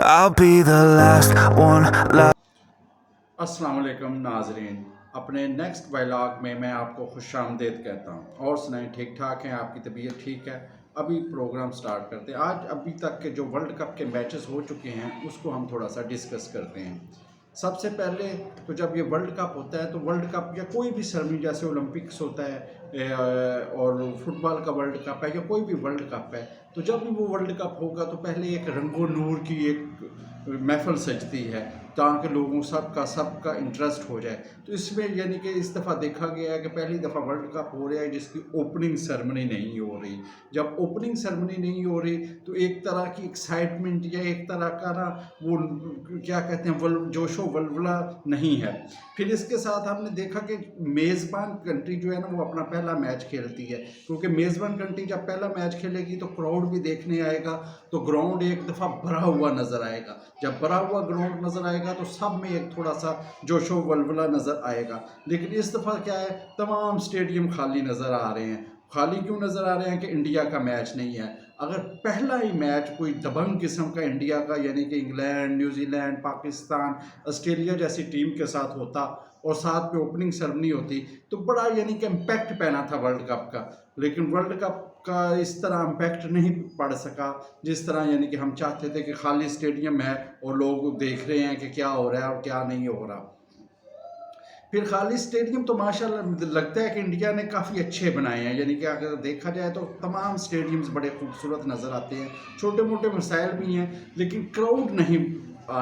I'll be the last one. अस्सलाम वालेकुम नाजरीन, अपने नेक्स्ट व्लॉग में मैं आपको खुशामदीद कहता हूँ। और सुनाएं, ठीक ठाक हैं? आपकी तबीयत ठीक है? अभी प्रोग्राम स्टार्ट करते हैं। आज अभी तक के जो वर्ल्ड कप के मैचेस हो चुके हैं उसको हम थोड़ा सा डिस्कस करते हैं। सबसे पहले तो जब ये वर्ल्ड कप होता है तो वर्ल्ड कप या कोई भी सरमनी जैसे ओलंपिक्स होता है और फुटबॉल का वर्ल्ड कप है या कोई भी वर्ल्ड कप है, तो जब भी वो वर्ल्ड कप होगा तो पहले एक रंगो नूर की एक महफिल सजती है ताकि लोगों सबका इंटरेस्ट हो जाए। तो इसमें यानी कि इस दफ़ा देखा गया है कि पहली दफ़ा वर्ल्ड कप हो रहा है जिसकी ओपनिंग सेरेमनी नहीं हो रही। जब ओपनिंग सेरेमनी नहीं हो रही तो एक तरह की एक्साइटमेंट या एक तरह का ना वो क्या कहते हैं जोशो वल्वला नहीं है। फिर इसके साथ हमने देखा कि मेज़बान कंट्री जो है ना वो अपना पहला मैच खेलती है, क्योंकि मेज़बान कंट्री जब पहला मैच खेलेगी तो क्राउड भी देखने आएगा, तो ग्राउंड एक दफ़ा भरा हुआ नज़र आएगा। जब भरा हुआ ग्राउंड नज़र आएगा तो सब में एक थोड़ा सा जोशो वल्वला नज़र आएगा। लेकिन इस दफ़ा क्या है, तमाम स्टेडियम खाली नज़र आ रहे हैं। खाली क्यों नज़र आ रहे हैं कि इंडिया का मैच नहीं है। अगर पहला ही मैच कोई दबंग किस्म का इंडिया का यानी कि इंग्लैंड, न्यूजीलैंड, पाकिस्तान, ऑस्ट्रेलिया जैसी टीम के साथ होता और साथ में ओपनिंग सेरेमनी होती तो बड़ा यानी कि इम्पैक्ट पैना था वर्ल्ड कप का। लेकिन वर्ल्ड कप का इस तरह इम्पैक्ट नहीं पड़ सका जिस तरह यानी कि हम चाहते थे कि खाली स्टेडियम है और लोग देख रहे हैं कि क्या हो रहा है और क्या नहीं हो रहा। फिर खाली स्टेडियम तो माशाल्लाह लगता है कि इंडिया ने काफ़ी अच्छे बनाए हैं, यानी कि अगर देखा जाए तो तमाम स्टेडियम्स बड़े खूबसूरत नज़र आते हैं। छोटे मोटे मसाइल भी हैं लेकिन क्राउड नहीं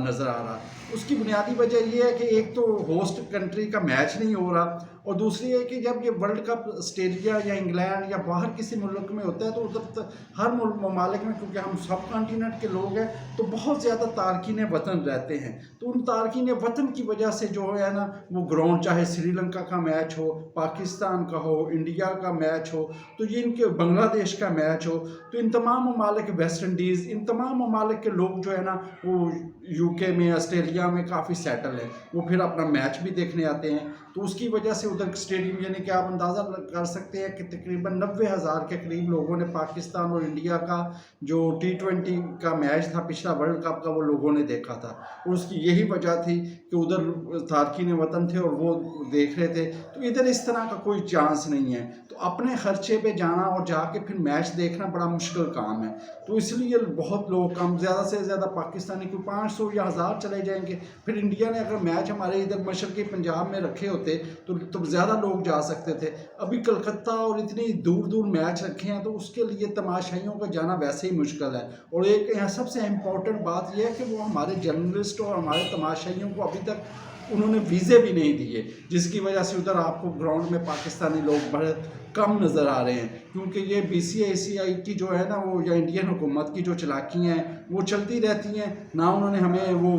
नज़र आ रहा। उसकी बुनियादी वजह यह है कि एक तो होस्ट कंट्री का मैच नहीं हो रहा और दूसरी है कि जब ये वर्ल्ड कप ऑस्ट्रेलिया या इंग्लैंड या बाहर किसी मुल्क में होता है तो उधर हर ममालिक में, क्योंकि हम सब कॉन्टिनेंट के लोग हैं, तो बहुत ज़्यादा तारकीन वतन रहते हैं। तो उन तारकीन वतन की वजह से जो है ना वो ग्राउंड, चाहे श्रीलंका का मैच हो, पाकिस्तान का हो, इंडिया का मैच हो, तो ये इनके बांग्लादेश का मैच हो, तो इन तमाम ममालिक, वेस्ट इंडीज़, इन तमाम ममालिक के लोग जो है ना वो यूके में, ऑस्ट्रेलिया में काफ़ी सेटल है। वो फिर अपना मैच भी देखने आते हैं। तो उसकी वजह से उधर स्टेडियम यानी कि आप अंदाज़ा कर सकते हैं कि तकरीबन 90,000 के करीब लोगों ने पाकिस्तान और इंडिया का जो T20 का मैच था पिछला वर्ल्ड कप का, वो लोगों ने देखा था। और उसकी यही वजह थी कि उधर तारकीन वतन थे और वो देख रहे थे। तो इधर इस तरह का कोई चांस नहीं है, तो अपने खर्चे पे जाना और जाके फिर मैच देखना बड़ा मुश्किल काम है। तो इसलिए बहुत लोग, कम ज़्यादा से ज़्यादा पाकिस्तानी को 500 या 1000 चले जाएंगे। फिर इंडिया ने अगर मैच हमारे इधर मशरक़ी पंजाब में रखे होते तो ज़्यादा लोग जा सकते थे। अभी कलकत्ता और इतनी दूर दूर मैच रखे हैं तो उसके लिए तमाशाइयों का जाना वैसे ही मुश्किल है। और एक यहाँ सबसे इम्पोर्टेंट बात यह है कि वो हमारे जर्नलिस्ट और हमारे तमाशाइयों को अभी तक उन्होंने वीज़े भी नहीं दिए, जिसकी वजह से उधर आपको ग्राउंड में पाकिस्तानी लोग बड़े कम नज़र आ रहे हैं। क्योंकि ये BCCI की जो है ना वो, या इंडियन हुकूमत की जो चालाकियाँ हैं वो चलती रहती हैं। ना उन्होंने हमें वो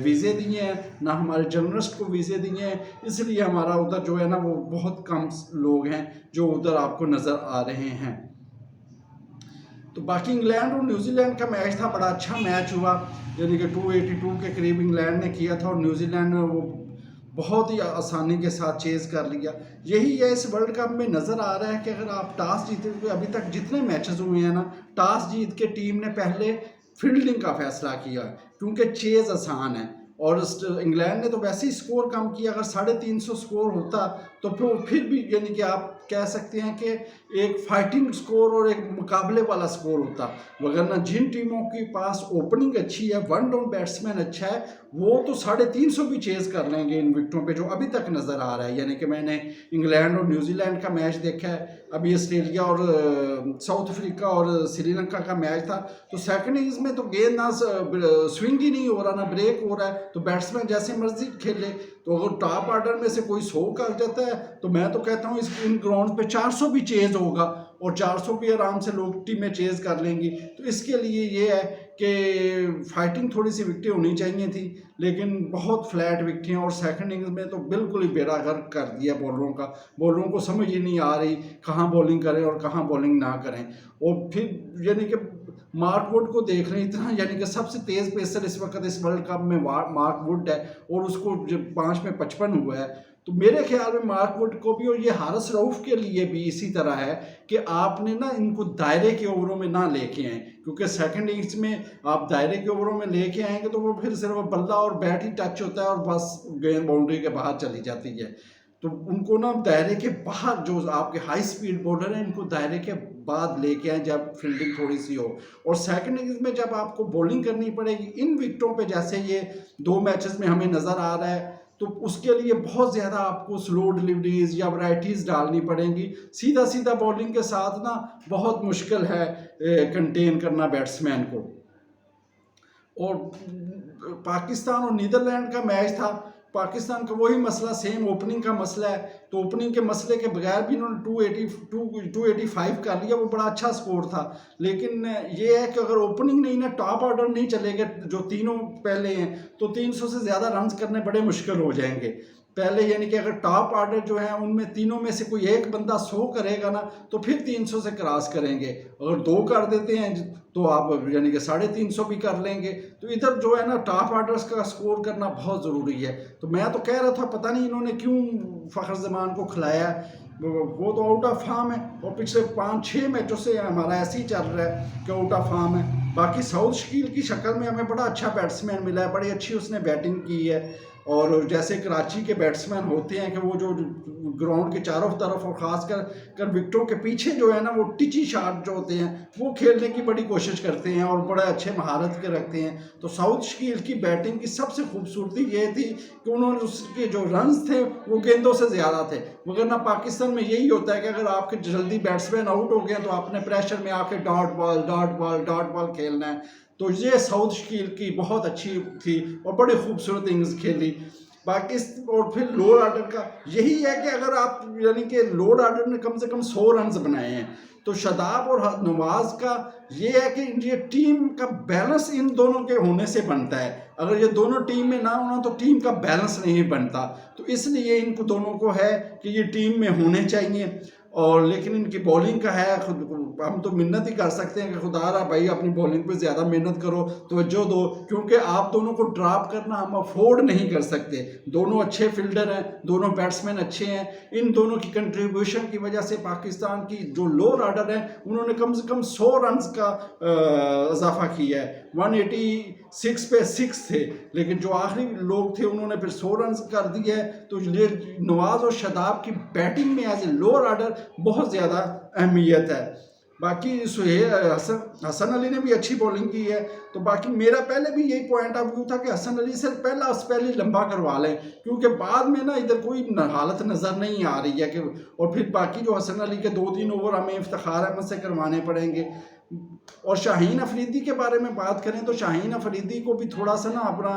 वीज़े दिए हैं, ना हमारे जर्नलिस्ट को वीज़े दिए हैं, इसलिए हमारा उधर जो है ना वो बहुत कम लोग हैं जो उधर आपको नज़र आ रहे हैं। तो बाकी इंग्लैंड और न्यूजीलैंड का मैच था, बड़ा अच्छा मैच हुआ, यानी कि 282 के करीब इंग्लैंड ने किया था और न्यूजीलैंड ने वो बहुत ही आसानी के साथ चेज़ कर लिया। यही है इस वर्ल्ड कप में नज़र आ रहा है कि अगर आप टॉस जीते, तो अभी तक जितने मैचेस हुए हैं ना, टॉस जीत के टीम ने पहले फील्डिंग का फैसला किया क्योंकि चेज़ आसान है। और इंग्लैंड ने तो वैसे ही स्कोर कम किया। अगर 350 स्कोर होता तो फिर भी यानी कि आप कह सकते हैं कि एक फाइटिंग स्कोर और एक मुकाबले वाला स्कोर होता। वगरना जिन टीमों के पास ओपनिंग अच्छी है, वन डाउन बैट्समैन अच्छा है, वो तो 350 भी चेज़ कर लेंगे इन विकेटों पे जो अभी तक नज़र आ रहा है। यानी कि मैंने इंग्लैंड और न्यूजीलैंड का मैच देखा है, अभी ऑस्ट्रेलिया और साउथ अफ्रीका और श्रीलंका का मैच था, तो सेकंड इनिंग्स में तो गेंद ना स्विंग ही नहीं हो रहा, ना ब्रेक हो रहा है, तो बैट्समैन जैसे मर्जी खेले। तो अगर टॉप ऑर्डर में से कोई 100 कर जाता है तो मैं तो कहता हूँ इन ग्राउंड पे 400 भी चेज़ होगा और 400 भी आराम से लोग टीमें चेज़ कर लेंगी। तो इसके लिए ये है कि फाइटिंग थोड़ी सी विकेटें होनी चाहिए थी, लेकिन बहुत फ्लैट विकेटें और सेकंड इनिंग्स में तो बिल्कुल ही बेड़ा गर्क कर दिया बॉलरों का। बॉलरों को समझ ही नहीं आ रही कहाँ बॉलिंग करें और कहाँ बॉलिंग ना करें। और फिर यानी कि मार्क वुड को देख रहे हैं, इतना यानी कि सबसे तेज़ पेसर इस वक्त इस वर्ल्ड कप में मार्क वुड है और उसको जब 5 में 55 हुआ है। तो मेरे ख्याल में मार्क वुड को भी और ये हारिस रऊफ के लिए भी इसी तरह है कि आपने ना इनको दायरे के ओवरों में ना लेके आए, क्योंकि सेकंड इनिंग्स में आप दायरे के ओवरों में लेके आएंगे तो वो फिर सिर्फ बल्ला और बैट ही टच होता है और बस गेंद बाउंड्री के बाहर चली जाती है। तो उनको ना दायरे के बाहर, जो आपके हाई स्पीड बॉलर हैं, इनको दायरे के बाद लेके आए जब फील्डिंग थोड़ी सी हो। और सेकंड इनिंग्स में जब आपको बॉलिंग करनी पड़ेगी इन विकेटों पे, जैसे ये 2 मैचेस में हमें नज़र आ रहा है, तो उसके लिए बहुत ज़्यादा आपको स्लो डिलीवरीज या वैराइटीज़ डालनी पड़ेंगी। सीधा सीधा बॉलिंग के साथ ना बहुत मुश्किल है कंटेन करना बैट्समैन को। और पाकिस्तान और नीदरलैंड का मैच था, पाकिस्तान का वही मसला, सेम ओपनिंग का मसला है। तो ओपनिंग के मसले के बगैर भी इन्होंने 285 कर लिया, वो बड़ा अच्छा स्कोर था। लेकिन ये है कि अगर ओपनिंग नहीं ना, टॉप ऑर्डर नहीं चलेगा जो तीनों पहले हैं, तो 300 से ज़्यादा रन करने बड़े मुश्किल हो जाएंगे पहले। यानी कि अगर टॉप ऑर्डर जो है उनमें तीनों में से कोई एक बंदा 100 करेगा ना, तो फिर 300 से क्रॉस करेंगे। अगर 2 कर देते हैं तो आप यानी कि 350 भी कर लेंगे। तो इधर जो है ना टॉप ऑर्डर्स का स्कोर करना बहुत ज़रूरी है। तो मैं तो कह रहा था पता नहीं इन्होंने क्यों फ़खर जमान को खिलाया, वो तो आउट ऑफ फॉर्म है और पिछले 5-6 मैचों से हमारा ऐसे ही चल रहा है कि आउट ऑफ फॉर्म है। बाकी साउथ शकील की शक्ल में हमें बड़ा अच्छा बैट्समैन मिला है, बड़ी अच्छी उसने बैटिंग की है। और जैसे कराची के बैट्समैन होते हैं कि वो जो ग्राउंड के चारों तरफ और ख़ास कर विकेटों के पीछे जो है ना, वो टिची शॉट जो होते हैं वो खेलने की बड़ी कोशिश करते हैं और बड़े अच्छे महारत के रखते हैं। तो साउथ शकील की बैटिंग की सबसे खूबसूरती ये थी कि उन्होंने उसके जो रन्स थे वो गेंदों से ज़्यादा थे। मगर ना पाकिस्तान में यही होता है कि अगर आपके जल्दी बैट्समैन आउट हो गए तो आपने प्रेशर में आके डॉट बॉल खेलना है। तो ये साउथ शकील की बहुत अच्छी थी और बड़ी खूबसूरत इनिंग्स खेली। बाकी और फिर लोअर ऑर्डर का यही है कि अगर आप यानी कि लोअर ऑर्डर ने कम से कम 100 रन बनाए हैं, तो शादाब और नवाज का ये है कि ये टीम का बैलेंस इन दोनों के होने से बनता है। अगर ये दोनों टीम में ना होना तो टीम का बैलेंस नहीं बनता। तो इसलिए इनको दोनों को है कि ये टीम में होने चाहिए। और लेकिन इनकी बॉलिंग का है, खुद हम तो मिन्नत ही कर सकते हैं कि खुदारा भाई अपनी बॉलिंग पे ज़्यादा मेहनत करो, तवज्जो दो, क्योंकि आप दोनों को ड्रॉप करना हम अफोर्ड नहीं कर सकते। दोनों अच्छे फील्डर हैं, दोनों बैट्समैन अच्छे हैं। इन दोनों की कंट्रीब्यूशन की वजह से पाकिस्तान की जो लोअर ऑर्डर है उन्होंने कम से कम 100 रन का इजाफा किया है। 186 पे 6 थे, लेकिन जो आखिरी लोग थे उन्होंने फिर 100 रन कर दिया है। तो ये नवाज और शादाब की बैटिंग में एज ए लोअर ऑर्डर बहुत ज़्यादा अहमियत है। बाकी हसन अली ने भी अच्छी बॉलिंग की है। तो बाकी मेरा पहले भी यही पॉइंट ऑफ व्यू था कि हसन अली से पहला स्पेल ही लंबा करवा लें, क्योंकि बाद में ना इधर कोई हालत नज़र नहीं आ रही है कि। और फिर बाकी जो हसन अली के 2-3 ओवर हमें इफ्तिखार अहमद से करवाने पड़ेंगे। और शाहीन अफरीदी के बारे में बात करें तो शाहीन अफरीदी को भी थोड़ा सा ना अपना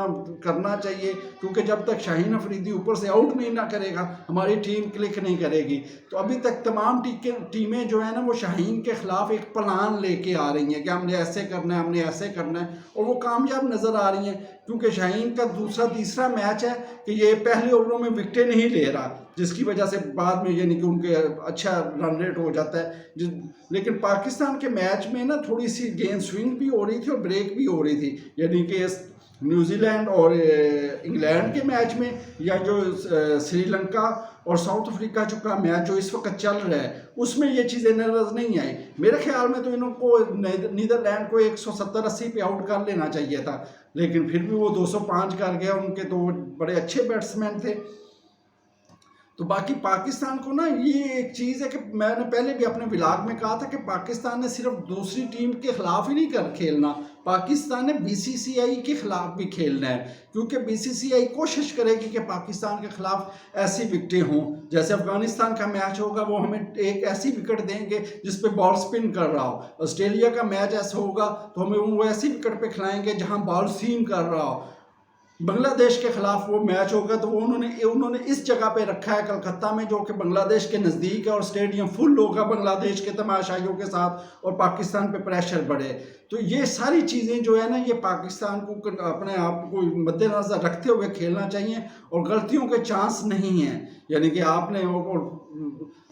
करना चाहिए, क्योंकि जब तक शाहीन अफरीदी ऊपर से आउट नहीं ना करेगा हमारी टीम क्लिक नहीं करेगी। तो अभी तक तमाम टीमें जो है ना वो शाहीन के ख़िलाफ़ एक प्लान लेके आ रही हैं कि हमने ऐसे करना है, हमने ऐसे करना है, और वो कामयाब नज़र आ रही हैं। क्योंकि शाहीन का दूसरा तीसरा मैच है कि ये पहले ओवरों में विकेटें नहीं ले रहा, जिसकी वजह से बाद में यानी कि उनके अच्छा रन रेट हो जाता है। लेकिन पाकिस्तान के मैच में ना थोड़ी सी गेंद स्विंग भी हो रही थी और ब्रेक भी हो रही थी, यानी कि न्यूजीलैंड और इंग्लैंड के मैच में, या जो श्रीलंका और साउथ अफ्रीका का मैच जो इस वक्त चल रहा है उसमें ये चीज़ें नजर नहीं आई। मेरे ख्याल में तो इनको नीदरलैंड को 170-80 पे आउट कर लेना चाहिए था, लेकिन फिर भी वो 205 कर गया। उनके तो बड़े अच्छे बैट्समैन थे। तो बाकी पाकिस्तान को ना ये एक चीज़ है कि मैंने पहले भी अपने व्लॉग में कहा था कि पाकिस्तान ने सिर्फ दूसरी टीम के ख़िलाफ़ ही नहीं कर खेलना, पाकिस्तान ने बीसीसीआई के ख़िलाफ़ भी खेलना है। क्योंकि बीसीसीआई कोशिश करेगी कि पाकिस्तान के ख़िलाफ़ ऐसी विकेटें हों, जैसे अफ़गानिस्तान का मैच होगा वो हमें एक ऐसी विकेट देंगे जिस पे बॉल स्पिन कर रहा हो। ऑस्ट्रेलिया का मैच ऐसा होगा तो हमें वो ऐसी विकेट पे खिलाएंगे जहाँ बॉल सीम कर रहा हो। बांग्लादेश के खिलाफ वो मैच होगा तो वो उन्होंने इस जगह पे रखा है कलकत्ता में, जो कि बांग्लादेश के नज़दीक है और स्टेडियम फुल होगा बांग्लादेश के तमाशाइयों के साथ, और पाकिस्तान पे प्रेशर बढ़े। तो ये सारी चीज़ें जो है ना ये पाकिस्तान को अपने आप को मद्देनज़र रखते हुए खेलना चाहिए, और गलतियों के चांस नहीं हैं। यानी कि आपने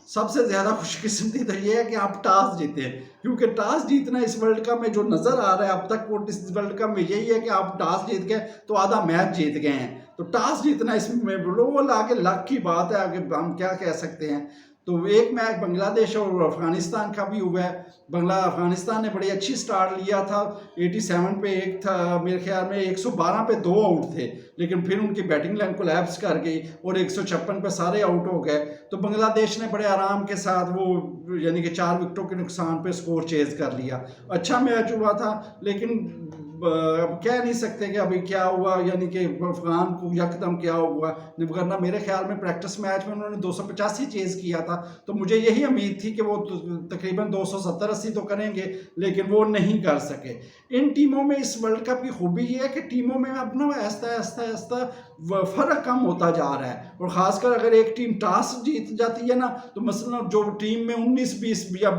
सबसे ज़्यादा खुशकिस्मती तो ये है कि आप टॉस जीते, क्योंकि टॉस जीतना इस वर्ल्ड कप में जो नज़र आ रहा है अब तक वो इस वर्ल्ड कप में यही है कि आप टॉस जीत गए तो आधा मैच जीत गए हैं। तो टॉस जीतना इसमें बिल्कुल आगे लक की बात है, आगे हम क्या कह सकते हैं। तो एक मैच बांग्लादेश और अफगानिस्तान का भी हुआ है। अफगानिस्तान ने बड़ी अच्छी स्टार्ट लिया था, 87 पे एक था, मेरे ख्याल में 112 पे 2 आउट थे, लेकिन फिर उनकी बैटिंग लाइन कोलैप्स कर गई और 156 पे सारे आउट हो गए। तो बांग्लादेश ने बड़े आराम के साथ वो यानी कि 4 विकेटों के नुकसान पे स्कोर चेज कर लिया। अच्छा मैच हुआ था, लेकिन अब कह नहीं सकते कि अभी क्या हुआ, यानी कि अफगान को यकदम क्या हुआ, वरना मेरे ख्याल में प्रैक्टिस मैच में उन्होंने 285 चेज किया था। तो मुझे यही उम्मीद थी कि वो तकरीबन 270-80 तो करेंगे, लेकिन वो नहीं कर सके। इन टीमों में इस वर्ल्ड कप की खूबी ये है कि टीमों में अब ना ऐसा फ़र्क कम होता जा रहा है, और ख़ासकर अगर एक टीम टॉस जीत जाती है ना, तो मसलन जो टीम में 19-20 या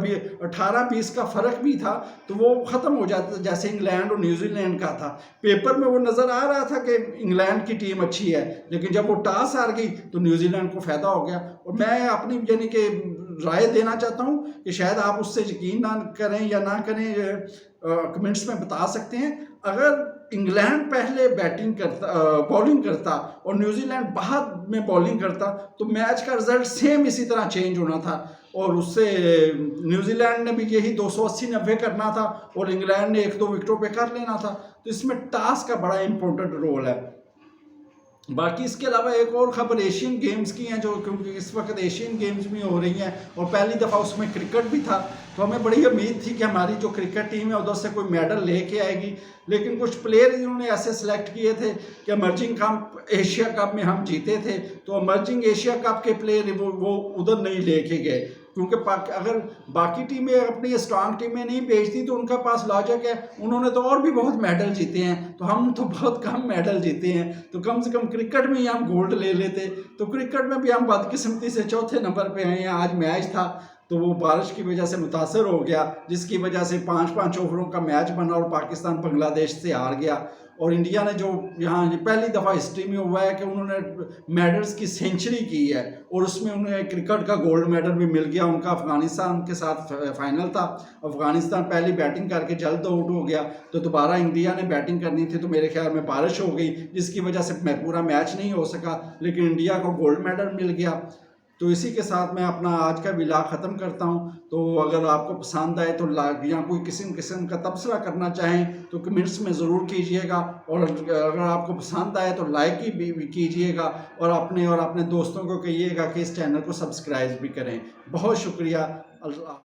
18-20 का फ़र्क भी था तो वो ख़त्म हो जाता, जैसे इंग्लैंड और न्यूजीलैंड का था। पेपर में वो नज़र आ रहा था कि इंग्लैंड की टीम अच्छी है, लेकिन जब वो टॉस हार गई तो न्यूजीलैंड को फ़ायदा हो गया। और मैं अपनी यानी कि राय देना चाहता हूँ कि शायद आप उससे यकीन ना करें या ना करें, कमेंट्स में बता सकते हैं। अगर इंग्लैंड पहले बॉलिंग करता और न्यूजीलैंड बाद में बॉलिंग करता तो मैच का रिजल्ट सेम इसी तरह चेंज होना था, और उससे न्यूजीलैंड ने भी यही 280-90 करना था और इंग्लैंड ने 1-2 विकेटों पे कर लेना था। तो इसमें टॉस का बड़ा इंपॉर्टेंट रोल है। बाकी इसके अलावा एक और ख़बर एशियन गेम्स की हैं, जो क्योंकि इस वक्त एशियन गेम्स भी हो रही हैं और पहली दफ़ा उसमें क्रिकेट भी था, तो हमें बड़ी उम्मीद थी कि हमारी जो क्रिकेट टीम है उधर से कोई मेडल लेके आएगी। लेकिन कुछ प्लेयर इन्होंने ऐसे सेलेक्ट किए थे कि अमर्जिंग कप एशिया कप में हम जीते थे, तो अमर्जिंग एशिया कप के प्लेयर वो उधर नहीं लेके गए, क्योंकि अगर बाकी टीमें अपनी स्ट्रांग टीमें नहीं भेजती तो उनका पास लॉजिक है, उन्होंने तो और भी बहुत मेडल जीते हैं, तो हम तो बहुत कम मेडल जीते हैं, तो कम से कम क्रिकेट में ही हम गोल्ड ले लेते। तो क्रिकेट में भी हम बदकिस्मती से चौथे नंबर पे आए हैं। आज मैच था तो वो बारिश की वजह से मुतासर हो गया, जिसकी वजह से 5-5 ओवरों का मैच बना और पाकिस्तान बांग्लादेश से हार गया। और इंडिया ने जो यहाँ पहली दफ़ा हिस्ट्री में हुआ है कि उन्होंने मेडल्स की सेंचुरी की है, और उसमें उन्हें क्रिकेट का गोल्ड मेडल भी मिल गया। उनका अफगानिस्तान के साथ फाइनल था, अफगानिस्तान पहली बैटिंग करके जल्द आउट हो गया, तो दोबारा इंडिया ने बैटिंग करनी थी, तो मेरे ख्याल में बारिश हो गई, जिसकी वजह से पूरा मैच नहीं हो सका, लेकिन इंडिया को गोल्ड मेडल मिल गया। तो इसी के साथ मैं अपना आज का व्लॉग ख़त्म करता हूँ। तो अगर आपको पसंद आए तो लाइक, या कोई किस्म का तबसरा करना चाहें तो कमेंट्स में ज़रूर कीजिएगा, और अगर आपको पसंद आए तो लाइक ही भी कीजिएगा, और अपने दोस्तों को कहिएगा कि इस चैनल को सब्सक्राइब भी करें। बहुत शुक्रिया। अल्लाह।